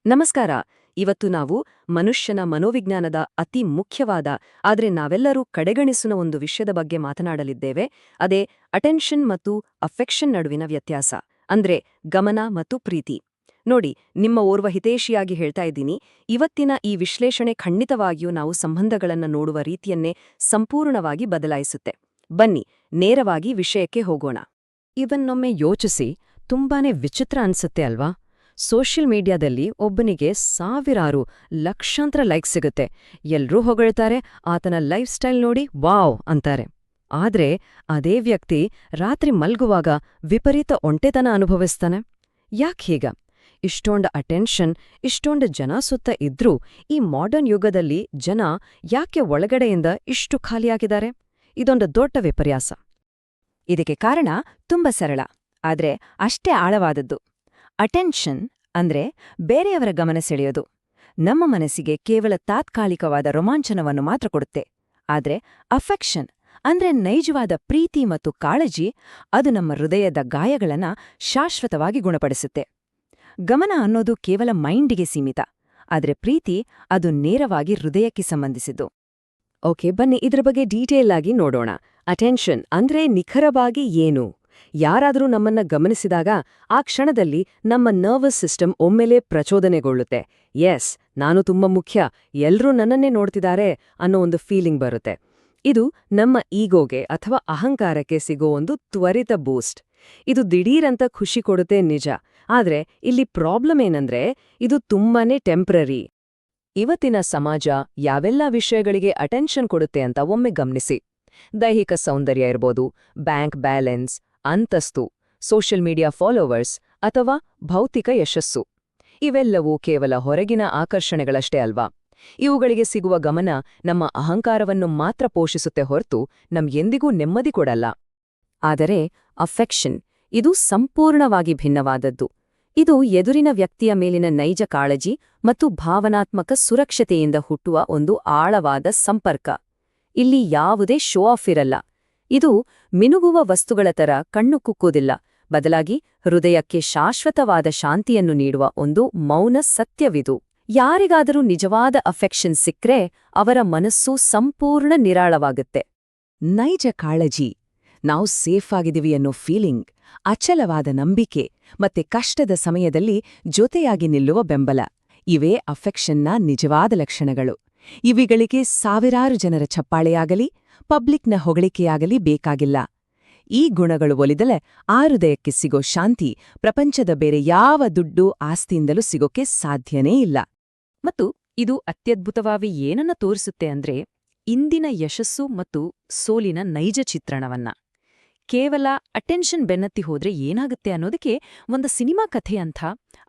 ನಮಸ್ಕಾರ. ಇವತ್ತು ನಾವು ಮನುಷ್ಯನ ಮನೋವಿಜ್ಞಾನದ ಅತಿ ಮುಖ್ಯವಾದ ಆದರೆ ನಾವೆಲ್ಲರೂ ಕಡೆಗಣಿಸುವ ಒಂದು ವಿಷಯದ ಬಗ್ಗೆ ಮಾತನಾಡಲಿದ್ದೇವೆ. ಅದೇ ಅಟೆನ್ಷನ್ ಮತ್ತು ಅಫೆಕ್ಷನ್ ನಡುವಿನ ವ್ಯತ್ಯಾಸ, ಅಂದ್ರೆ ಗಮನ ಮತ್ತು ಪ್ರೀತಿ. ನೋಡಿ, ನಿಮ್ಮ ಓರ್ವ ಹಿತೈಷಿಯಾಗಿ ಹೇಳ್ತಾ ಇದ್ದೀನಿ, ಇವತ್ತಿನ ಈ ವಿಶ್ಲೇಷಣೆ ಖಂಡಿತವಾಗಿಯೂ ನಾವು ಸಂಬಂಧಗಳನ್ನು ನೋಡುವ ರೀತಿಯನ್ನೇ ಸಂಪೂರ್ಣವಾಗಿ ಬದಲಾಯಿಸುತ್ತೆ. ಬನ್ನಿ, ನೇರವಾಗಿ ವಿಷಯಕ್ಕೆ ಹೋಗೋಣ. ಇವನ್ನೊಮ್ಮೆ ಯೋಚಿಸಿ, ತುಂಬಾನೇ ವಿಚಿತ್ರ ಅನ್ಸುತ್ತೆ ಅಲ್ವಾ? ಸೋಷಿಯಲ್ ಮೀಡಿಯಾದಲ್ಲಿ ಒಬ್ಬನಿಗೆ ಸಾವಿರಾರು ಲಕ್ಷಾಂತರ ಲೈಕ್ ಸಿಗುತ್ತೆ. ಎಲ್ರೂ ಹೊಗಳ್ತಾರೆ, ಆತನ ಲೈಫ್ ಸ್ಟೈಲ್ ನೋಡಿ ವಾವ್ ಅಂತಾರೆ. ಆದ್ರೆ ಅದೇ ವ್ಯಕ್ತಿ ರಾತ್ರಿ ಮಲ್ಗುವಾಗ ವಿಪರೀತ ಒಂಟೆತನ ಅನುಭವಿಸ್ತಾನೆ. ಯಾಕೀಗ? ಇಷ್ಟೊಂದು ಅಟೆನ್ಷನ್, ಇಷ್ಟೊಂದು ಜನ ಸುತ್ತ ಇದ್ರೂ ಈ ಮಾಡರ್ನ್ ಯುಗದಲ್ಲಿ ಜನ ಯಾಕೆ ಒಳಗಡೆಯಿಂದ ಇಷ್ಟು ಖಾಲಿಯಾಗಿದ್ದಾರೆ? ಇದೊಂದು ದೊಡ್ಡ ವಿಪರ್ಯಾಸ. ಇದಕ್ಕೆ ಕಾರಣ ತುಂಬಾ ಸರಳ, ಆದ್ರೆ ಅಷ್ಟೇ ಆಳವಾದದ್ದು. ಅಟೆನ್ಷನ್ ಅಂದ್ರೆ ಬೇರೆಯವರ ಗಮನ ಸೆಳೆಯೋದು. ನಮ್ಮ ಮನಸ್ಸಿಗೆ ಕೇವಲ ತಾತ್ಕಾಲಿಕವಾದ ರೋಮಾಂಚನವನ್ನು ಮಾತ್ರ ಕೊಡುತ್ತೆ. ಆದ್ರೆ ಅಫೆಕ್ಷನ್ ಅಂದ್ರೆ ನೈಜವಾದ ಪ್ರೀತಿ ಮತ್ತು ಕಾಳಜಿ, ಅದು ನಮ್ಮ ಹೃದಯದ ಗಾಯಗಳನ್ನ ಶಾಶ್ವತವಾಗಿ ಗುಣಪಡಿಸುತ್ತೆ. ಗಮನ ಅನ್ನೋದು ಕೇವಲ ಮೈಂಡಿಗೆ ಸೀಮಿತ, ಆದ್ರೆ ಪ್ರೀತಿ ಅದು ನೇರವಾಗಿ ಹೃದಯಕ್ಕೆ ಸಂಬಂಧಿಸಿದ್ದು. ಓಕೆ, ಬನ್ನಿ ಇದ್ರ ಬಗ್ಗೆ ಡೀಟೇಲ್ ಆಗಿ ನೋಡೋಣ. ಅಟೆನ್ಷನ್ ಅಂದ್ರೆ ನಿಖರವಾಗಿ ಏನು? ಯಾರಾದರೂ ನಮ್ಮನ್ನ ಗಮನಿಸಿದಾಗ ಆ ಕ್ಷಣದಲ್ಲಿ ನಮ್ಮ ನರ್ವಸ್ ಸಿಸ್ಟಮ್ ಒಮ್ಮೆಲೇ ಪ್ರಚೋದನೆಗೊಳ್ಳುತ್ತೆ. ಎಸ್, ನಾನು ತುಂಬಾ ಮುಖ್ಯ, ಎಲ್ರೂ ನನ್ನನ್ನೇ ನೋಡ್ತಿದ್ದಾರೆ ಅನ್ನೋ ಒಂದು ಫೀಲಿಂಗ್ ಬರುತ್ತೆ. ಇದು ನಮ್ಮ ಈಗೋಗೆ ಅಥವಾ ಅಹಂಕಾರಕ್ಕೆ ಸಿಗೋ ಒಂದು ತ್ವರಿತ ಬೂಸ್ಟ್. ಇದು ದಿಢೀರಂತ ಖುಷಿ ಕೊಡುತ್ತೆ ನಿಜ, ಆದ್ರೆ ಇಲ್ಲಿ ಪ್ರಾಬ್ಲಮ್ ಏನಂದ್ರೆ ಇದು ತುಂಬಾನೇ ಟೆಂಪ್ರರಿ. ಇವತ್ತಿನ ಸಮಾಜ ಯಾವೆಲ್ಲ ವಿಷಯಗಳಿಗೆ ಅಟೆನ್ಷನ್ ಕೊಡುತ್ತೆ ಅಂತ ಒಮ್ಮೆ ಗಮನಿಸಿ. ದೈಹಿಕ ಸೌಂದರ್ಯ ಇರ್ಬೋದು, ಬ್ಯಾಂಕ್ ಬ್ಯಾಲೆನ್ಸ್, ಅಂತಸ್ತು, ಸೋಷಿಯಲ್ ಮೀಡಿಯಾ ಫಾಲೋವರ್ಸ್ ಅಥವಾ ಭೌತಿಕ ಯಶಸ್ಸು. ಇವೆಲ್ಲವೂ ಕೇವಲ ಹೊರಗಿನ ಆಕರ್ಷಣೆಗಳಷ್ಟೇ ಅಲ್ವಾ? ಇವುಗಳಿಗೆ ಸಿಗುವ ಗಮನ ನಮ್ಮ ಅಹಂಕಾರವನ್ನು ಮಾತ್ರ ಪೋಷಿಸುತ್ತೆ ಹೊರತು ಎಂದಿಗೂ ನೆಮ್ಮದಿ ಕೊಡಲ್ಲ. ಆದರೆ ಅಫೆಕ್ಷನ್, ಇದು ಸಂಪೂರ್ಣವಾಗಿ ಭಿನ್ನವಾದದ್ದು. ಇದು ಎದುರಿನ ವ್ಯಕ್ತಿಯ ಮೇಲಿನ ನೈಜ ಕಾಳಜಿ ಮತ್ತು ಭಾವನಾತ್ಮಕ ಸುರಕ್ಷತೆಯಿಂದ ಹುಟ್ಟುವ ಒಂದು ಆಳವಾದ ಸಂಪರ್ಕ. ಇಲ್ಲಿ ಯಾವುದೇ ಶೋ ಆಫ್ ಇರಲ್ಲ. ಇದು ಮಿನುಗುವ ವಸ್ತುಗಳ ತರ ಕಣ್ಣು ಕುಕ್ಕುವುದಿಲ್ಲ, ಬದಲಾಗಿ ಹೃದಯಕ್ಕೆ ಶಾಶ್ವತವಾದ ಶಾಂತಿಯನ್ನು ನೀಡುವ ಒಂದು ಮೌನ ಸತ್ಯವಿದು. ಯಾರಿಗಾದರೂ ನಿಜವಾದ ಅಫೆಕ್ಷನ್ ಸಿಕ್ರೆ ಅವರ ಮನಸ್ಸು ಸಂಪೂರ್ಣ ನಿರಾಳವಾಗುತ್ತೆ. ನೈಜ ಕಾಳಜಿ, ನಾವು ಸೇಫ್ ಆಗಿದ್ದೀವಿ ಅನ್ನೋ ಫೀಲಿಂಗ್, ಅಚಲವಾದ ನಂಬಿಕೆ ಮತ್ತೆ ಕಷ್ಟದ ಸಮಯದಲ್ಲಿ ಜೊತೆಯಾಗಿ ನಿಲ್ಲುವ ಬೆಂಬಲ, ಇವೇ ಅಫೆಕ್ಷನ್ನ ನಿಜವಾದ ಲಕ್ಷಣಗಳು. ಇವುಗಳಿಗೆ ಸಾವಿರಾರು ಜನರ ಚಪ್ಪಾಳೆಯಾಗಲಿ ಪಬ್ಲಿಕ್ನ ಹೊಗಳಿಕೆಯಾಗಲಿ ಬೇಕಾಗಿಲ್ಲ. ಈ ಗುಣಗಳು ಒಲಿದಲೆ ಆ ಹೃದಯಕ್ಕೆ ಸಿಗೋ ಶಾಂತಿ ಪ್ರಪಂಚದ ಬೇರೆ ಯಾವ ದುಡ್ಡು ಆಸ್ತಿಯಿಂದಲೂ ಸಿಗೋಕೆ ಸಾಧ್ಯನೇ ಇಲ್ಲ. ಮತ್ತು ಇದು ಅತ್ಯದ್ಭುತವಾಗಿ ಏನನ್ನ ತೋರಿಸುತ್ತೆ ಅಂದ್ರೆ ಇಂದಿನ ಯಶಸ್ಸು ಮತ್ತು ಸೋಲಿನ ನೈಜ ಚಿತ್ರಣವನ್ನ. ಕೇವಲ ಅಟೆನ್ಷನ್ ಬೆನ್ನತ್ತಿ ಹೋದ್ರೆ ಏನಾಗುತ್ತೆ ಅನ್ನೋದಕ್ಕೆ ಒಂದು ಸಿನಿಮಾ ಕಥೆಯಂಥ,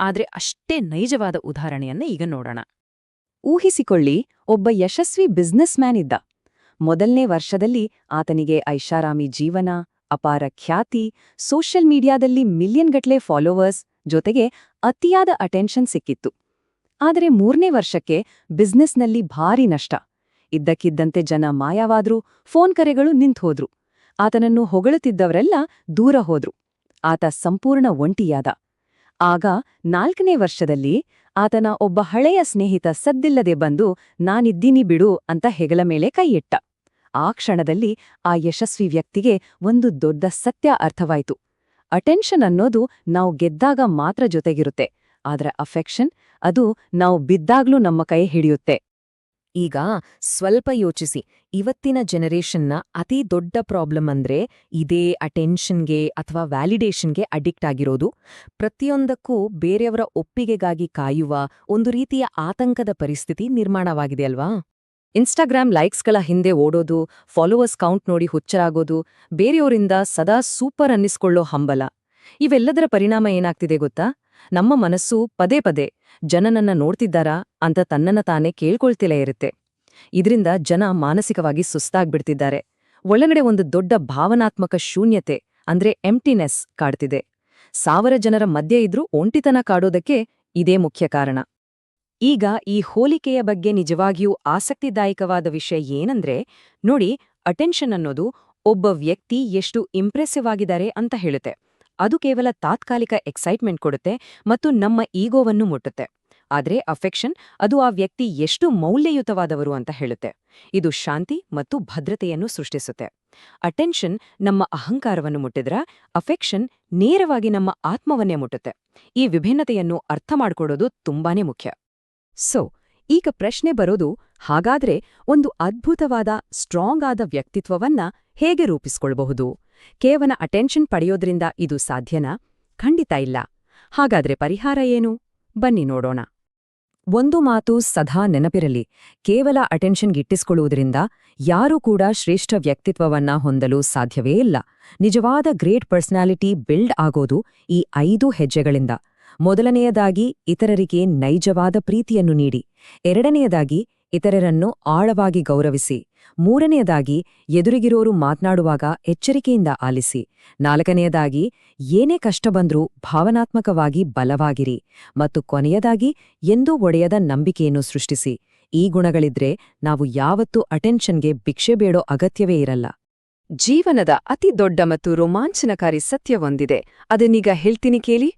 ಆದ್ರೆ ಅಷ್ಟೇ ನೈಜವಾದ ಉದಾಹರಣೆಯನ್ನ ಈಗ ನೋಡೋಣ. ಊಹಿಸಿಕೊಳ್ಳಿ, ಒಬ್ಬ ಯಶಸ್ವಿ ಬಿಸ್ನೆಸ್ ಮ್ಯಾನ್ ಇದ್ದ. ಮೊದಲನೇ ವರ್ಷದಲ್ಲಿ ಆತನಿಗೆ ಐಷಾರಾಮಿ ಜೀವನ, ಅಪಾರ ಖ್ಯಾತಿ, ಸೋಷಿಯಲ್ ಮೀಡಿಯಾದಲ್ಲಿ ಮಿಲಿಯನ್ಗಟ್ಲೆ ಫಾಲೋವರ್ಸ್, ಜೊತೆಗೆ ಅತಿಯಾದ ಅಟೆನ್ಷನ್ ಸಿಕ್ಕಿತ್ತು. ಆದರೆ 3ನೇ ವರ್ಷಕ್ಕೆ ಬಿಸ್ನೆಸ್ನಲ್ಲಿ ಭಾರೀ ನಷ್ಟ. ಇದ್ದಕ್ಕಿದ್ದಂತೆ ಜನ ಮಾಯವಾದ್ರು, ಫೋನ್ ಕರೆಗಳು ನಿಂತ್ಹೋದ್ರು. ಆತನನ್ನು ಹೊಗಳುತ್ತಿದ್ದವರೆಲ್ಲ ದೂರ ಹೋದ್ರು. ಆತ ಸಂಪೂರ್ಣ ಒಂಟಿಯಾದ. ಆಗ 4ನೇ ವರ್ಷದಲ್ಲಿ ಆತನ ಒಬ್ಬ ಹಳೆಯ ಸ್ನೇಹಿತ ಸದ್ದಿಲ್ಲದೆ ಬಂದು ನಾನಿದ್ದೀನಿ ಬಿಡು ಅಂತ ಹೆಗಲ ಮೇಲೆ ಕೈ ಇಟ್ಟ. ಆ ಕ್ಷಣದಲ್ಲಿ ಆ ಯಶಸ್ವಿ ವ್ಯಕ್ತಿಗೆ ಒಂದು ದೊಡ್ಡ ಸತ್ಯ ಅರ್ಥವಾಯಿತು. ಅಟೆನ್ಷನ್ ಅನ್ನೋದು ನಾವು ಗೆದ್ದಾಗ ಮಾತ್ರ ಜೊತೆಗಿರುತ್ತೆ, ಆದ್ರೆ ಅಫೆಕ್ಷನ್ ಅದು ನಾವು ಬಿದ್ದಾಗ್ಲೂ ನಮ್ಮ ಕೈ ಹಿಡಿಯುತ್ತೆ. ಈಗ ಸ್ವಲ್ಪ ಯೋಚಿಸಿ, ಇವತ್ತಿನ ಜನರೇಷನ್ನ ಅತಿ ದೊಡ್ಡ ಪ್ರಾಬ್ಲಮ್ ಅಂದ್ರೆ ಇದೇ ಅಟೆನ್ಷನ್ಗೆ ಅಥವಾ ವ್ಯಾಲಿಡೇಷನ್ಗೆ ಅಡಿಕ್ಟ್ ಆಗಿರೋದು. ಪ್ರತಿಯೊಂದಕ್ಕೂ ಬೇರೆಯವರ ಒಪ್ಪಿಗೆಗಾಗಿ ಕಾಯುವ ಒಂದು ರೀತಿಯ ಆತಂಕದ ಪರಿಸ್ಥಿತಿ ನಿರ್ಮಾಣವಾಗಿದೆ ಅಲ್ವಾ? ಇನ್ಸ್ಟಾಗ್ರಾಮ್ ಲೈಕ್ಸ್ಗಳ ಹಿಂದೆ ಓಡೋದು, ಫಾಲೋವರ್ಸ್ ಕೌಂಟ್ ನೋಡಿ ಹುಚ್ಚರಾಗೋದು, ಬೇರೆಯವರಿಂದ ಸದಾ ಸೂಪರ್ ಅನ್ನಿಸ್ಕೊಳ್ಳೋ ಹಂಬಲ, ಇವೆಲ್ಲದರ ಪರಿಣಾಮ ಏನಾಗ್ತಿದೆ ಗೊತ್ತಾ? ನಮ್ಮ ಮನಸ್ಸು ಪದೇ ಪದೇ ಜನನನ್ನ ನೋಡ್ತಿದ್ದಾರಾ ಅಂತ ತನ್ನನ್ನ ತಾನೇ ಕೇಳ್ಕೊಳ್ತಿಲೇ ಇರುತ್ತೆ. ಇದರಿಂದ ಜನ ಮಾನಸಿಕವಾಗಿ ಸುಸ್ತಾಗ್ಬಿಡ್ತಿದ್ದಾರೆ. ಒಳಗಡೆ ಒಂದು ದೊಡ್ಡ ಭಾವನಾತ್ಮಕ ಶೂನ್ಯತೆ ಅಂದ್ರೆ ಎಂಪ್ಟಿನೆಸ್ ಕಾಡ್ತಿದೆ. 1000 ಜನರ ಮಧ್ಯೆ ಇದ್ರೂ ಒಂಟಿತನ ಕಾಡೋದಕ್ಕೆ ಇದೇ ಮುಖ್ಯ ಕಾರಣ. ಈಗ ಈ ಹೋಲಿಕೆಯ ಬಗ್ಗೆ ನಿಜವಾಗಿಯೂ ಆಸಕ್ತಿದಾಯಕವಾದ ವಿಷಯ ಏನಂದ್ರೆ ನೋಡಿ, ಅಟೆನ್ಷನ್ ಅನ್ನೋದು ಒಬ್ಬ ವ್ಯಕ್ತಿ ಎಷ್ಟು ಇಂಪ್ರೆಸಿವ್ ಆಗಿದ್ದಾರೆ ಅಂತ ಹೇಳುತ್ತೆ. ಅದು ಕೇವಲ ತಾತ್ಕಾಲಿಕ ಎಕ್ಸೈಟ್ಮೆಂಟ್ ಕೊಡುತ್ತೆ ಮತ್ತು ನಮ್ಮ ಈಗೋವನ್ನು ಮುಟ್ಟುತ್ತೆ. ಆದ್ರೆ ಅಫೆಕ್ಷನ್ ಅದು ಆ ವ್ಯಕ್ತಿ ಎಷ್ಟು ಮೌಲ್ಯಯುತವಾದವರು ಅಂತ ಹೇಳುತ್ತೆ. ಇದು ಶಾಂತಿ ಮತ್ತು ಭದ್ರತೆಯನ್ನು ಸೃಷ್ಟಿಸುತ್ತೆ. ಅಟೆನ್ಷನ್ ನಮ್ಮ ಅಹಂಕಾರವನ್ನು ಮುಟ್ಟಿದ್ರ ಅಫೆಕ್ಷನ್ ನೇರವಾಗಿ ನಮ್ಮ ಆತ್ಮವನ್ನೇ ಮುಟ್ಟುತ್ತೆ. ಈ ವಿಭಿನ್ನತೆಯನ್ನು ಅರ್ಥ ಮಾಡ್ಕೊಳ್ಳೋದು ತುಂಬಾನೇ ಮುಖ್ಯ. ಸೊ ಈಗ ಪ್ರಶ್ನೆ ಬರೋದು, ಹಾಗಾದ್ರೆ ಒಂದು ಅದ್ಭುತವಾದ ಸ್ಟ್ರಾಂಗ್ ಆದ ವ್ಯಕ್ತಿತ್ವವನ್ನ ಹೇಗೆ ರೂಪಿಸ್ಕೊಳ್ಬಹುದು? ಕೇವಲ ಅಟೆನ್ಷನ್ ಪಡೆಯೋದ್ರಿಂದ ಇದು ಸಾಧ್ಯನಾ? ಖಂಡಿತ ಇಲ್ಲ. ಹಾಗಾದ್ರೆ ಪರಿಹಾರ ಏನು? ಬನ್ನಿ ನೋಡೋಣ. ಒಂದು ಮಾತು ಸದಾ ನೆನಪಿರಲಿ, ಕೇವಲ ಅಟೆನ್ಷನ್ಗಿಟ್ಟಿಸ್ಕೊಳ್ಳುವುದರಿಂದ ಯಾರೂ ಕೂಡ ಶ್ರೇಷ್ಠ ವ್ಯಕ್ತಿತ್ವವನ್ನ ಹೊಂದಲು ಸಾಧ್ಯವೇ ಇಲ್ಲ. ನಿಜವಾದ ಗ್ರೇಟ್ ಪರ್ಸನಾಲಿಟಿ ಬಿಲ್ಡ್ ಆಗೋದು ಈ 5 ಹೆಜ್ಜೆಗಳಿಂದ. ಮೊದಲನೆಯದಾಗಿ, ಇತರರಿಗೆ ನೈಜವಾದ ಪ್ರೀತಿಯನ್ನು ನೀಡಿ. ಎರಡನೆಯದಾಗಿ, ಇತರರನ್ನು ಆಳವಾಗಿ ಗೌರವಿಸಿ. ಮೂರನೆಯದಾಗಿ, ಎದುರಿಗಿರೋರು ಮಾತ್ನಾಡುವಾಗ ಎಚ್ಚರಿಕೆಯಿಂದ ಆಲಿಸಿ. ನಾಲ್ಕನೆಯದಾಗಿ, ಏನೇ ಕಷ್ಟ ಬಂದ್ರೂ ಭಾವನಾತ್ಮಕವಾಗಿ ಬಲವಾಗಿರಿ. ಮತ್ತು ಕೊನೆಯದಾಗಿ, ಎಂದೂ ಒಡೆಯದ ನಂಬಿಕೆಯನ್ನು ಸೃಷ್ಟಿಸಿ. ಈ ಗುಣಗಳಿದ್ರೆ ನಾವು ಯಾವತ್ತೂ ಅಟೆನ್ಷನ್ಗೆ ಭಿಕ್ಷೆ ಬೇಡೋ ಅಗತ್ಯವೇ ಇರಲ್ಲ. ಜೀವನದ ಅತಿ ದೊಡ್ಡ ಮತ್ತು ರೋಮಾಂಚನಕಾರಿ ಸತ್ಯವೊಂದಿದೆ, ಅದನ್ನೀಗ ಹೇಳ್ತೀನಿ ಕೇಳಿ.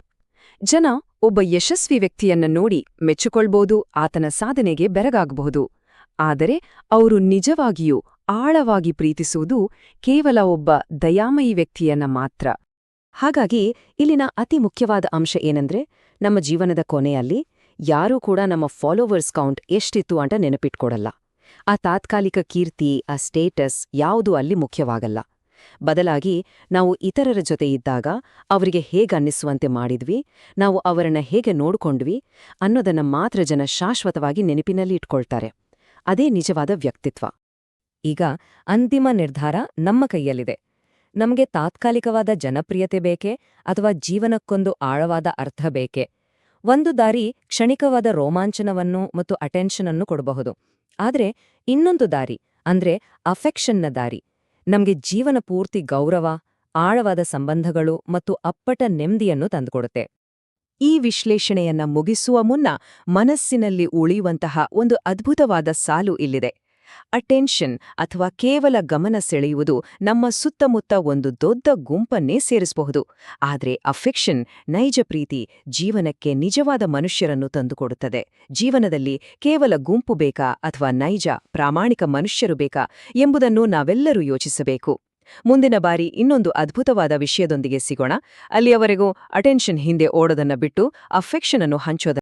ಜನ ಒಬ್ಬ ಯಶಸ್ವಿ ವ್ಯಕ್ತಿಯನ್ನ ನೋಡಿ ಮೆಚ್ಚಿಕೊಳ್ಬೋದು, ಆತನ ಸಾಧನೆಗೆ ಬೆರಗಾಗಬಹುದು. ಆದರೆ ಅವರು ನಿಜವಾಗಿಯೂ ಆಳವಾಗಿ ಪ್ರೀತಿಸುವುದು ಕೇವಲ ಒಬ್ಬ ದಯಾಮಯಿ ವ್ಯಕ್ತಿಯನ್ನ ಮಾತ್ರ. ಹಾಗಾಗಿ ಇಲ್ಲಿನ ಅತಿ ಮುಖ್ಯವಾದ ಅಂಶ ಏನಂದ್ರೆ, ನಮ್ಮ ಜೀವನದ ಕೊನೆಯಲ್ಲಿ ಯಾರೂ ಕೂಡ ನಮ್ಮ ಫಾಲೋವರ್ಸ್ ಕೌಂಟ್ ಎಷ್ಟಿತ್ತು ಅಂತ ನೆನಪಿಟ್ಕೊಡಲ್ಲ. ಆ ತಾತ್ಕಾಲಿಕ ಕೀರ್ತಿ, ಆ ಸ್ಟೇಟಸ್ ಯಾವುದೂ ಅಲ್ಲಿ ಮುಖ್ಯವಾಗಲ್ಲ. ಬದಲಾಗಿ ನಾವು ಇತರರ ಜೊತೆ ಇದ್ದಾಗ ಅವರಿಗೆ ಹೇಗನ್ನಿಸುವಂತೆ ಮಾಡಿದ್ವಿ, ನಾವು ಅವರನ್ನ ಹೇಗೆ ನೋಡ್ಕೊಂಡ್ವಿ ಅನ್ನೋದನ್ನ ಮಾತ್ರ ಜನ ಶಾಶ್ವತವಾಗಿ ನೆನಪಿನಲ್ಲಿ ಇಟ್ಕೊಳ್ತಾರೆ. ಅದೇ ನಿಜವಾದ ವ್ಯಕ್ತಿತ್ವ. ಈಗ ಅಂತಿಮ ನಿರ್ಧಾರ ನಮ್ಮ ಕೈಯಲ್ಲಿದೆ. ನಮಗೆ ತಾತ್ಕಾಲಿಕವಾದ ಜನಪ್ರಿಯತೆ ಬೇಕೇ ಅಥವಾ ಜೀವನಕ್ಕೊಂದು ಆಳವಾದ ಅರ್ಥ ಬೇಕೇ? ಒಂದು ದಾರಿ ಕ್ಷಣಿಕವಾದ ರೋಮಾಂಚನವನ್ನು ಮತ್ತು ಅಟೆನ್ಷನನ್ನು ಕೊಡಬಹುದು. ಆದ್ರೆ ಇನ್ನೊಂದು ದಾರಿ ಅಂದ್ರೆ ಅಫೆಕ್ಷನ್ನ ದಾರಿ ನಮ್ಗೆ ಜೀವನ ಪೂರ್ತಿ ಗೌರವ, ಆಳವಾದ ಸಂಬಂಧಗಳು ಮತ್ತು ಅಪ್ಪಟ ನೆಮ್ಮದಿಯನ್ನು ತಂದುಕೊಡುತ್ತೆ. ಈ ವಿಶ್ಲೇಷಣೆಯನ್ನ ಮುಗಿಸುವ ಮುನ್ನ ಮನಸ್ಸಿನಲ್ಲಿ ಉಳಿಯುವಂತಹ ಒಂದು ಅದ್ಭುತವಾದ ಸಾಲು ಇಲ್ಲಿದೆ. ಅಟೆನ್ಷನ್ ಅಥವಾ ಕೇವಲ ಗಮನ ಸೆಳೆಯುವುದು ನಮ್ಮ ಸುತ್ತಮುತ್ತ ಒಂದು ದೊಡ್ಡ ಗುಂಪನ್ನೇ ಸೇರಿಸಬಹುದು. ಆದ್ರೆ ಅಫೆಕ್ಷನ್, ನೈಜ ಪ್ರೀತಿ, ಜೀವನಕ್ಕೆ ನಿಜವಾದ ಮನುಷ್ಯರನ್ನು ತಂದುಕೊಡುತ್ತದೆ. ಜೀವನದಲ್ಲಿ ಕೇವಲ ಗುಂಪು ಬೇಕಾ ಅಥವಾ ನೈಜ, ಪ್ರಾಮಾಣಿಕ ಮನುಷ್ಯರು ಬೇಕಾ ಎಂಬುದನ್ನು ನಾವೆಲ್ಲರೂ ಯೋಚಿಸಬೇಕು. ಮುಂದಿನ ಬಾರಿ ಇನ್ನೊಂದು ಅದ್ಭುತವಾದ ವಿಷಯದೊಂದಿಗೆ ಸಿಗೋಣ. ಅಲ್ಲಿಯವರೆಗೂ ಅಟೆನ್ಷನ್ ಹಿಂದೆ ಓಡೋದನ್ನ ಬಿಟ್ಟು ಅಫೆಕ್ಷನ್ ಅನ್ನು ಹಂಚೋದನ್ನ